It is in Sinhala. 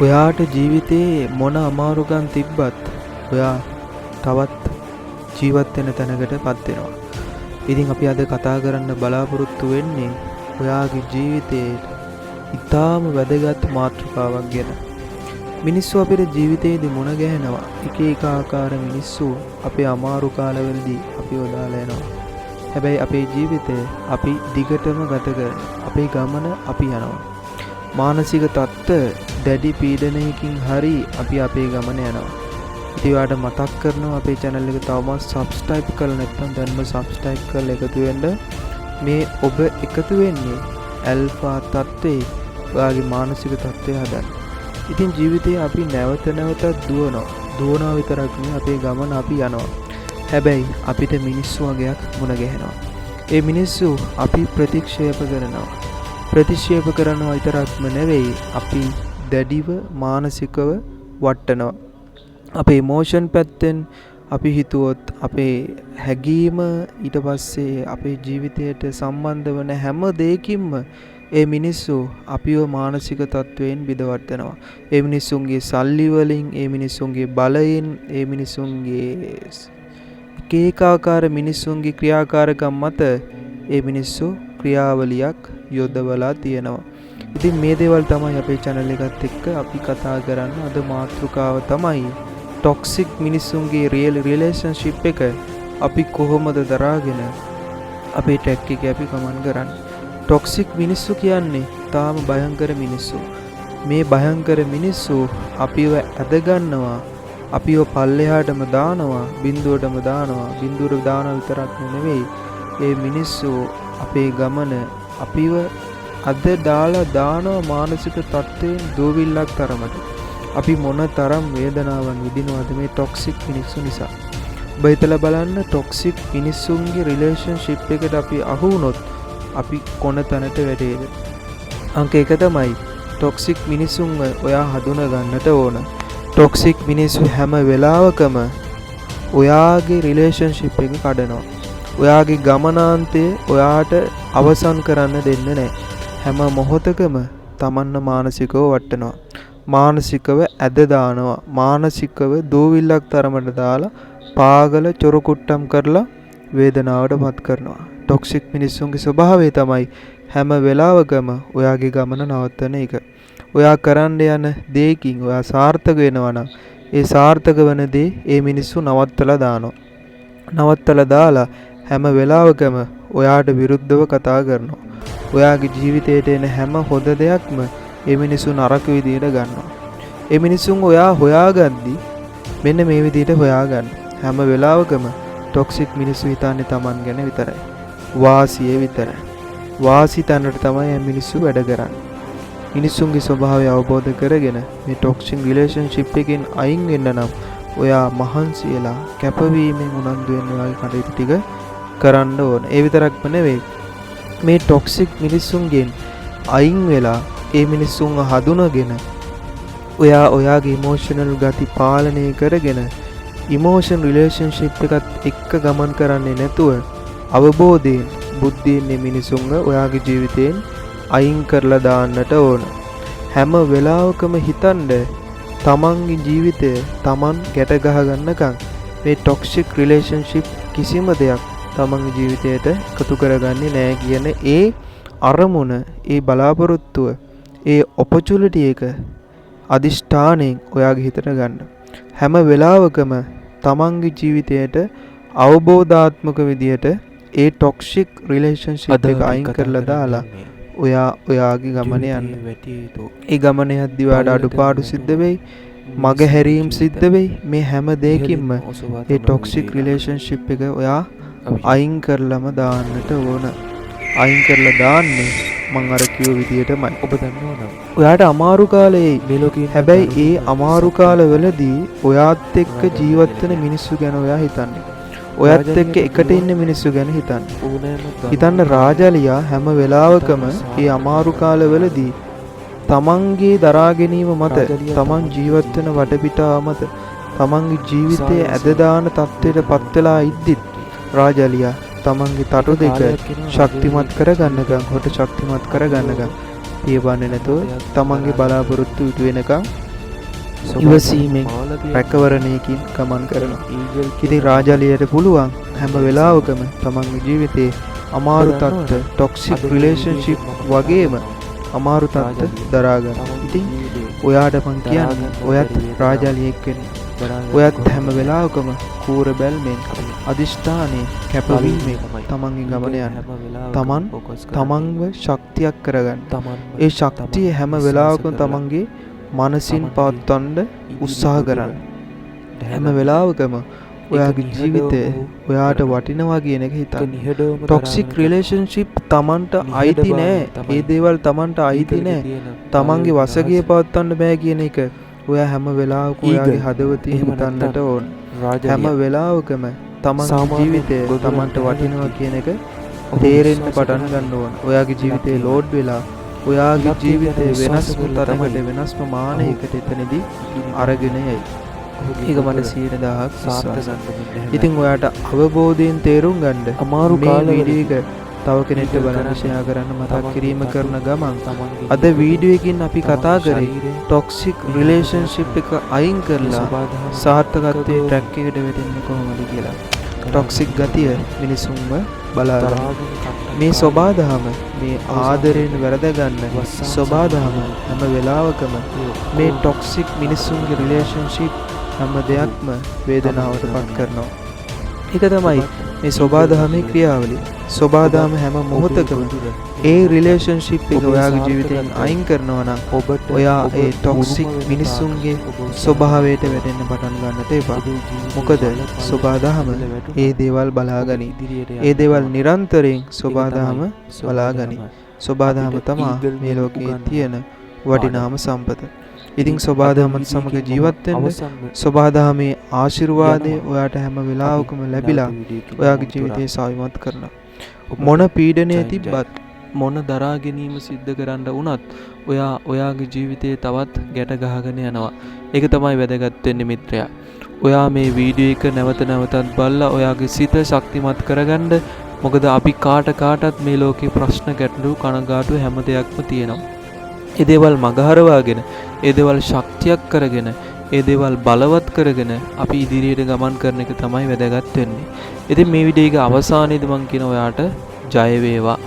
ඔයාට ජීවිතේ මොන අමාරුකම් තිබ්බත් ඔයා තවත් ජීවත් වෙන තැනකටපත් වෙනවා. ඉතින් අපි අද කතා කරන්න බලාපොරොත්තු වෙන්නේ ඔයාගේ ජීවිතයේ ඉතාම වැදගත් මාතෘකාවක් ගැන. මිනිස්සු අපේ ජීවිතයේදී මුණ ගැහෙනවා. එක එක ආකාර මිනිස්සු අපේ අමාරු කාලවලදී අපිව දාලා යනවා. හැබැයි අපේ ජීවිතය අපි දිගටම ගත කරන අපේ ගමන අපි යනවා. මානසික තත්ත්ව දැඩි පීඩනයකින් හරි අපි අපේ ගමන යනවා. ඉතින් ඔයාලට මතක් කරනවා අපේ channel එක තවමත් subscribe කරලා නැත්නම් දැන්ම subscribe කරලා එකතු වෙන්න. මේ ඔබ එකතු වෙන්නේ ඇල්ෆා තත්ත්වේ ඔයාගේ මානසික තත්ත්වය හදන්න. ඉතින් ජීවිතේ අපි නැවත නැවතත් දුවනවා විතරක් නෙවෙයි අපේ ගමන අපි යනවා. හැබැයි අපිට මිනිස්සු වගේක් මුණ ගැහෙනවා. ඒ මිනිස්සු අපි ප්‍රතික්ෂේප කරනවා විතරක්ම නෙවෙයි අපි දැඩිව මානසිකව වටනවා. අපේ ඉමෝෂන් පැත්තෙන් අපි හිතුවොත් අපේ හැඟීම ඊට පස්සේ අපේ ජීවිතයට සම්බන්ධ වන හැම දෙයකින්ම ඒ මිනිස්සු අපිව මානසික තත්වයෙන් බිඳවටනවා. ඒ මිනිස්සුන්ගේ සල්ලි වලින්, ඒ මිනිස්සුන්ගේ බලයෙන්, ඒ මිනිස්සුන්ගේ ඒකාකාර මිනිස්සුන්ගේ ක්‍රියාකාරකම් මත ඒ මිනිස්සු ක්‍රියාවලියක් යොදවලා තියෙනවා. ඉතින් මේ දේවල් තමයි අපේ channel එකත් එක්ක අපි කතා කරන්න. අද මාතෘකාව තමයි ටොක්සික් මිනිස්සුන්ගේ රිලේෂන්ෂිප් එක අපි කොහොමද දරාගෙන අපේ ටැක් එක අපි කමන් කරන්නේ. ටොක්සික් මිනිස්සු කියන්නේ තාම භයංකර මිනිස්සු. මේ භයංකර මිනිස්සු අපිව ඇද ගන්නවා, අපිව පල්ලෙහාටම දානවා, බිඳුවටම දානවා. බිඳුවට දානවා විතරක් නෙවෙයි, ඒ මිනිස්සු අපේ ගමන අපිව අද දානවා මානසික තත්ත්වයෙන් දෝවිල්ලක් තරමට. අපි මොන තරම් වේදනාවන් විඳිනවද මේ ටොක්සික් මිනිස්සු නිසා. ඔබ හිතලා බලන්න, ටොක්සික් මිනිස්සුන්ගේ රිලේෂන්ෂිප් එකට අපි අහු වුණොත් අපි කොන තැනට වැටේද? අංක 1 තමයි ටොක්සික් මිනිස්සුන්ව ඔයා හඳුනා ගන්නට ඕන. ටොක්සික් මිනිස්සු හැම වෙලාවකම ඔයාගේ රිලේෂන්ෂිප් එක කඩනවා. ඔයාගේ ගමනාන්තය ඔයාට අවසන් කරන්න දෙන්නේ නැහැ. හැම මොහොතකම තමන්න මානසිකව වටනවා. මානසිකව ඇද දානවා. මානසිකව දෝවිල්ලක් තරමට දාලා පාගල චොරකුට්ටම් කරලා වේදනාවට පත් කරනවා. ටොක්සික් මිනිස්සුන්ගේ ස්වභාවය තමයි හැම වෙලාවකම ඔයාගේ ගමන නවත්තන එක. ඔයා කරන්න යන දෙයකින් ඔයා සාර්ථක වෙනවා නම් ඒ සාර්ථක වෙන දේ ඒ මිනිස්සු නවත්තලා දානවා. නවත්තලා දාලා හැම වෙලාවකම ඔයාට විරුද්ධව කතා කරනවා. ඔයාගේ ජීවිතයට එන හැම හොඳ දෙයක්ම ඒ මිනිස්සු නරක විදියට ගන්නවා. ඒ මිනිස්සුන් ඔයා හොයාගද්දි මෙන්න මේ විදියට හොයාගන්න. හැම වෙලාවකම ටොක්සික් මිනිස්සු හිතන්නේ Taman ගැන විතරයි. වාසිය විතරයි. වාසි තැනට තමයි මේ මිනිස්සු වැඩ කරන්නේ. මිනිස්සුන්ගේ ස්වභාවය අවබෝධ කරගෙන මේ ටොක්සික් රිලේෂන්ෂිප් එකෙන් අයින් වෙන්න නම් ඔයා මහන්සි වෙලා කැපවීමෙන් උනන්දු වෙන්න ඔයාගේ කටයුතු ටික කරන්න ඕන. ඒ විතරක්ම නෙවෙයි, මේ ටොක්සික් මිනිස්සුන්ගෙන් අයින් වෙලා ඒ මිනිස්සුන්ව හඳුනගෙන ඔයා ඔයාගේ ඉමෝෂනල් ගති පාලනය කරගෙන ඉමෝෂන් රිලේෂන්ෂිප් එකත් එක්ක ගමන් කරන්නේ නැතුව අවබෝධයෙන් බුද්ධියෙන් මේ මිනිසුන්ව ඔයාගේ ජීවිතයෙන් අයින් කරලා දාන්නට ඕන. හැම වෙලාවකම හිතන්න තමන්ගේ ජීවිතය තමන් ගැට ගහ ගන්නකම් මේ ටොක්සික් රිලේෂන්ෂිප් කිසිම දෙයක් තමන්ගේ ජීවිතයට එකතු කරගන්නේ නැහැ කියන ඒ අරමුණ, ඒ බලාපොරොත්තුව, ඒ ඔපචුනිටි එක අදිෂ්ඨාණයෙන් ඔයාගේ හිතට ගන්න. හැම වෙලාවකම තමන්ගේ ජීවිතයට අවබෝධාත්මක විදියට ඒ ටොක්සික් රිලේෂන්ෂිප් එක අයින් කරලා දාලා ඔයාගේ ගමන යන්න. ඒ ගමන යද්දී ඔයාට අඩුපාඩු සිද්ධ වෙයි, මග හැරීම් සිද්ධ වෙයි. මේ හැම දෙයකින්ම ඒ ටොක්සික් රිලේෂන්ෂිප් එක ඔයා අයින් කරලම දාන්නට ඕන. අයින් කරලා දාන්නේ මං අර කිව්ව විදියටමයි. ඔබ දන්නවනම් ඔයාට අමාරු කාලේ මේ ලෝකේ. හැබැයි ඒ අමාරු කාලවලදී ඔයාත් එක්ක ජීවත් වෙන මිනිස්සු ගැන ඔයා හිතන්නේ. ඔයත් එක්ක එකට ඉන්න මිනිස්සු ගැන හිතන්න. හිතන්න රාජලියා හැම වෙලාවකම මේ අමාරු කාලවලදී තමන්ගේ දරා ගැනීම මත, තමන් ජීවත් වෙන වටපිටාව මත, තමන්ගේ ජීවිතයේ ඇද දාන තත්ත්වයට පත් වෙලා ඉද්දිත් රාජලියා තමන්ගේ තටු දෙක ශක්තිමත් කරගන්නකම්, හොට ශක්තිමත් කරගන්නකම් පියවන්නේ නැතුව තමන්ගේ බලාපොරොත්තු ඉටු වෙනකම් ඉවසීමෙන් රැකවරණයකින් ගමන් කරනවා. ඉතින් රාජාලියට පුළුවන් හැම වෙලාවකම තමන්ගේ ජීවිතේ අමාරු තත්ත්ව ටොක්සික් රිලේෂන්ෂිප් වගේම අමාරු තත්ත්ව දරා ගන්න. ඉතින් ඔයාට මං කියන්නේ ඔයත් රාජාලියෙක් වෙන්න. ඔයත් හැම වෙලාවකම කූර බැල්මෙන් අදිෂ්ඨානයේ කැපවීමෙන් තමන්ගේ ගමන යන්න. තමන්ව ශක්තියක් කරගන්න. ඒ ශක්තිය හැම වෙලාවකම තමන්ගේ මනසින් පවත්වන්න උත්සාහ කරන්න. හැම වෙලාවකම ඔයාගේ ජීවිතේ ඔයාට වටිනවා කියන එක හිතන්න. ටොක්සික් රිලේෂන්ෂිප් තමන්ට අයිති නෑ. ඒ දේවල් තමන්ට අයිති නෑ. තමන්ගේ වශකයේ පවත්වන්න බෑ කියන එක ඔයා හැම වෙලාවකම ඔයාගේ හදවතින් හිතන්නට ඕන. හැම වෙලාවකම තමන්ගේ ජීවිතය තමන්ට වටිනවා කියන එක තේරෙන්න පටන් ගන්න ඕන. ඔයාගේ ජීවිතේ ලෝඩ් වෙලා ඔයාගේ ජීවිතේ වෙනස්ම තරමට වෙනස්ම මානයකට එතනදී අරගෙන යයි. ඒක මට 100,000ක් විශ්වාසයි. ඉතින් ඔයාට අවබෝධයෙන් තේරුම් ගන්න අමාරු වීඩියෝ එක තව කෙනෙක්ට බලන්න ෂෙයා කරන්න මතක් කිරීම කරන ගමන් අද වීඩියෝ එකකින් අපි කතා කරේ ටොක්සික් රිලේෂන්ෂිප් එක අයින් කරලා සාර්ථකත්වයේ ට්‍රැක් එකට වැටෙන්නේ කොහොමද කියලා. ටොක්සික් ගතිය මිනිසුන්ව බලා ගන්න. මේ සබාධම මේ ආදරයෙන් වැරද ගන්න සබාධම හැම වෙලාවකම මේ ටොක්සික් මිනිසුන්ගේ රිලේෂන්ෂිප් හැම දෙයක්ම වේදනාවට පත් කරනවා. ඒක තමයි මේ සබාධමේ ක්‍රියාවලිය. සබාධම හැම මොහොතකම ඒ රිලේෂන්ෂිප් එක ඔයාගේ ජීවිතයෙන් අයින් කරනවා නම් ඔයා ඒ ටොක්සික් මිනිසුන්ගේ ස්වභාවයට වැටෙන්න පටන් ගන්නට එපා. මොකද සබාධම ඒ දේවල් බලාගනි. ඒ දේවල් නිරන්තරයෙන් සබාධම බලාගනි. සබාධම තමයි මේ ලෝකයේ තියෙන වටිනාම සම්පත. ඉතින් සබාධමත් සමග ජීවත් වෙන්න සබාධමේ ආශිර්වාදය ඔයාට හැම වෙලාවකම ලැබිලා ඔයාගේ ජීවිතේ සාවිමත් කරනවා. මොන පීඩනය තිබ්බත් මොන දරා ගැනීම සිද්ධ කරන්න වුණත් ඔයාගේ ජීවිතේ තවත් ගැට ගහගෙන යනවා. ඒක තමයි වැදගත් වෙන්නේ මිත්‍රයා. ඔයා මේ වීඩියෝ එක නැවත නැවතත් බලලා ඔයාගේ සිත ශක්තිමත් කරගන්න. මොකද අපි කාටත් මේ ලෝකේ ප්‍රශ්න ගැටලු කනගාටු හැම දෙයක්ම තියෙනවා. ඒ දේවල් මගහරවාගෙන ඒ දේවල් ශක්තියක් කරගෙන ඒ දේවල් බලවත් කරගෙන අපි ඉදිරියට ගමන් කරන එක තමයි වැදගත් වෙන්නේ. ඉතින් මේ වීඩියෝ එක අවසානයේදී මම කියන ඔයාට ජය වේවා.